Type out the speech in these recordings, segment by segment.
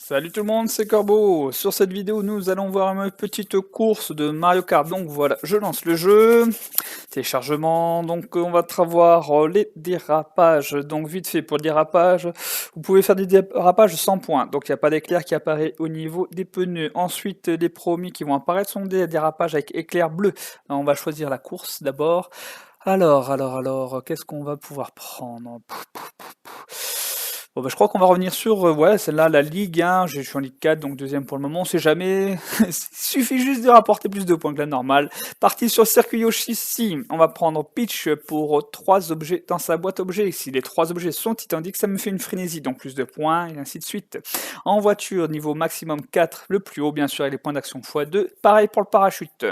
Salut tout le monde, c'est Corbeau. Sur cette vidéo, nous allons voir une petite course de Mario Kart. Donc voilà, je lance le jeu. Téléchargement, donc on va avoir les dérapages. Donc vite fait pour le dérapage, vous pouvez faire des dérapages sans points. Donc il n'y a pas d'éclair qui apparaît au niveau des pneus. Ensuite, les premiers qui vont apparaître sont des dérapages avec éclair bleu. Alors, on va choisir la course d'abord. Alors, qu'est-ce qu'on va pouvoir prendre? Bon, bah, je crois qu'on va revenir sur, ouais, celle-là, la Ligue 1. Je suis en Ligue 4, donc deuxième pour le moment. On sait jamais. Il suffit juste de rapporter plus de points que la normale. Parti sur circuit Yoshi. On va prendre Peach pour 3 objets dans sa boîte objet. Si les 3 objets sont identiques, ça me fait une frénésie, donc plus de points, et ainsi de suite. En voiture, niveau maximum 4, le plus haut, bien sûr, et les points d'action x2. Pareil pour le parachute.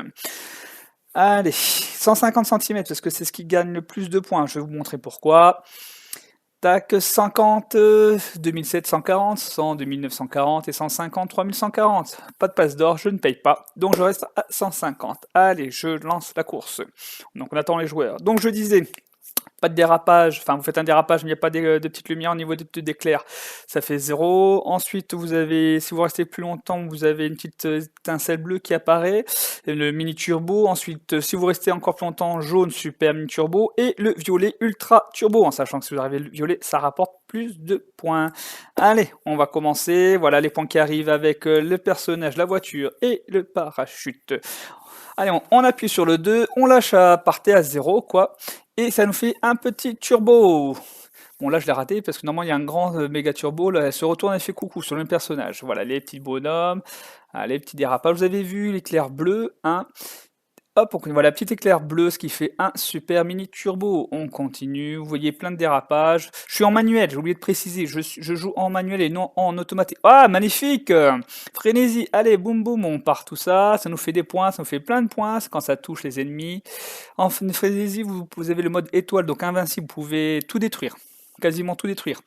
Allez, 150 cm, parce que c'est ce qui gagne le plus de points. Je vais vous montrer pourquoi. Tac, 50, 2740, 100, 2940 et 150, 3140. Pas de passe d'or, je ne paye pas. Donc je reste à 150. Allez, je lance la course. Donc on attend les joueurs. Donc je disais, pas de dérapage, enfin vous faites un dérapage mais il n'y a pas de petites lumières au niveau d'éclair, ça fait 0. Ensuite vous avez, si vous restez plus longtemps, vous avez une petite étincelle bleue qui apparaît, le mini turbo. Ensuite si vous restez encore plus longtemps, jaune super mini turbo, et le violet ultra turbo, en sachant que si vous arrivez le violet, ça rapporte plus de points. Allez, on va commencer, voilà les points qui arrivent avec le personnage, la voiture et le parachute. Allez, on appuie sur le 2, on lâche à partir à 0, quoi. Et ça nous fait un petit turbo. Bon, là, je l'ai raté parce que normalement, il y a un grand méga turbo. Là, elle se retourne et fait coucou sur le même personnage. Voilà, les petits bonhommes, les petits dérapages. Vous avez vu l'éclair bleu, hein. Hop, on voit la petite éclair bleu, ce qui fait un super mini turbo. On continue, vous voyez plein de dérapages. Je suis en manuel, j'ai oublié de préciser, je joue en manuel et non en automatique. Ah, magnifique! Frénésie, allez, boum boum, on part tout ça, ça nous fait des points, ça nous fait plein de points quand ça touche les ennemis. En frénésie, vous avez le mode étoile, donc invincible, vous pouvez tout détruire, quasiment tout détruire.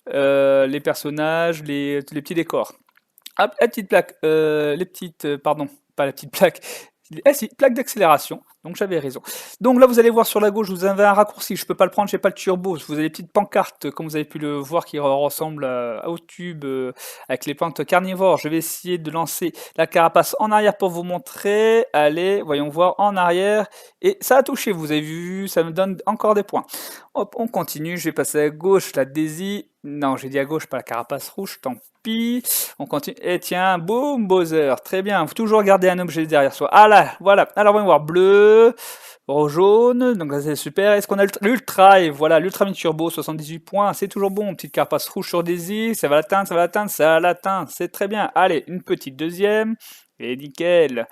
Les personnages, les petits décors. Hop, la petite plaque, les petites, pardon, pas la petite plaque, ah si, plaque d'accélération, donc j'avais raison. Donc là, vous allez voir sur la gauche, vous avez un raccourci, je peux pas le prendre, j'ai pas le turbo. Vous avez des petites pancartes, comme vous avez pu le voir, qui ressemblent au tube avec les plantes carnivores. Je vais essayer de lancer la carapace en arrière pour vous montrer. Allez, voyons voir en arrière. Et ça a touché, vous avez vu, ça me donne encore des points. Hop, on continue, je vais passer à gauche, la Daisy. Non, j'ai dit à gauche, pas la carapace rouge, tant pis. On continue. Et tiens, boum, Bowser. Très bien. Faut toujours garder un objet derrière soi. Ah là, voilà. Alors, on va voir bleu, jaune. Donc là, c'est super. Est-ce qu'on a l'ultra? Et voilà, l'ultra mini turbo, 78 points. C'est toujours bon. Petite carapace rouge sur Daisy. Ça va l'atteindre, ça va l'atteindre, ça l'atteint. C'est très bien. Allez, une petite deuxième. Et nickel.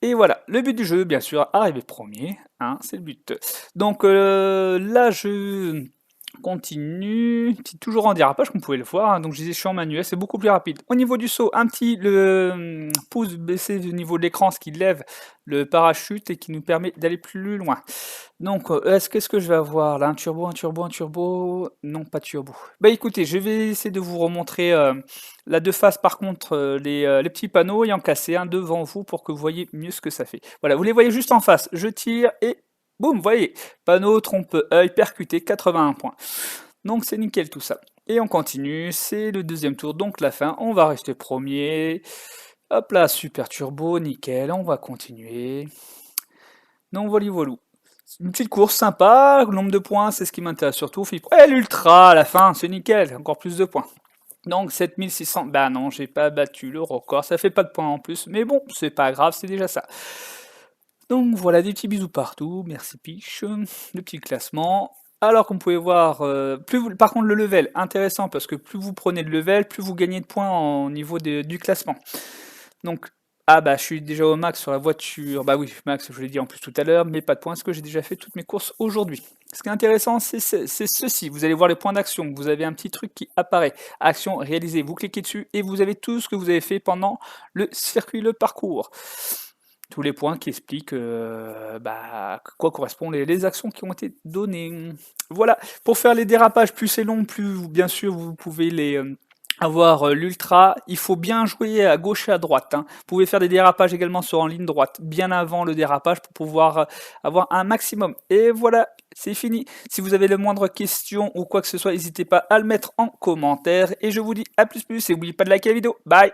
Et voilà, le but du jeu, bien sûr, arriver premier, hein, c'est le but. Donc là, je continue, toujours en dérapage, comme vous pouvez le voir, hein. Donc je disais, je suis en manuel, c'est beaucoup plus rapide. Au niveau du saut, un petit pouce baissé au niveau de l'écran, ce qui lève le parachute et qui nous permet d'aller plus loin. Donc, qu'est-ce que je vais avoir là? Un turbo, un turbo, un turbo? Non, pas de turbo. Bah écoutez, je vais essayer de vous remontrer la de face, par contre, les petits panneaux, et en casser un devant vous pour que vous voyez mieux ce que ça fait. Voilà, vous les voyez juste en face. Je tire et boum, vous voyez, panneau, trompe-œil, percuté, 81 points. Donc c'est nickel tout ça. Et on continue, c'est le deuxième tour, donc la fin, on va rester premier. Hop là, super turbo, nickel, on va continuer. Donc voilà, voilà. Une petite course sympa, le nombre de points, c'est ce qui m'intéresse surtout. Et l'ultra à la fin, c'est nickel, encore plus de points. Donc 7600, bah non, j'ai pas battu le record, ça fait pas de points en plus, mais bon, c'est pas grave, c'est déjà ça. Donc voilà, des petits bisous partout, merci Piche, le petit classement. Alors comme vous pouvez voir, par contre le level, intéressant, parce que plus vous prenez de level, plus vous gagnez de points au niveau du classement. Donc, ah bah je suis déjà au max sur la voiture, bah oui, max, je l'ai dit en plus tout à l'heure, mais pas de points, parce que j'ai déjà fait toutes mes courses aujourd'hui. Ce qui est intéressant, c'est ceci, vous allez voir les points d'action, vous avez un petit truc qui apparaît, action réalisée, vous cliquez dessus, et vous avez tout ce que vous avez fait pendant le circuit, le parcours. Tous les points qui expliquent quoi correspondent les actions qui ont été données. Voilà, pour faire les dérapages, plus c'est long, plus bien sûr vous pouvez avoir l'ultra, il faut bien jouer à gauche et à droite, hein. Vous pouvez faire des dérapages également sur en ligne droite, bien avant le dérapage pour pouvoir avoir un maximum. Et voilà, c'est fini. Si vous avez la moindre question ou quoi que ce soit, n'hésitez pas à le mettre en commentaire. Et je vous dis à plus et n'oubliez pas de liker la vidéo. Bye!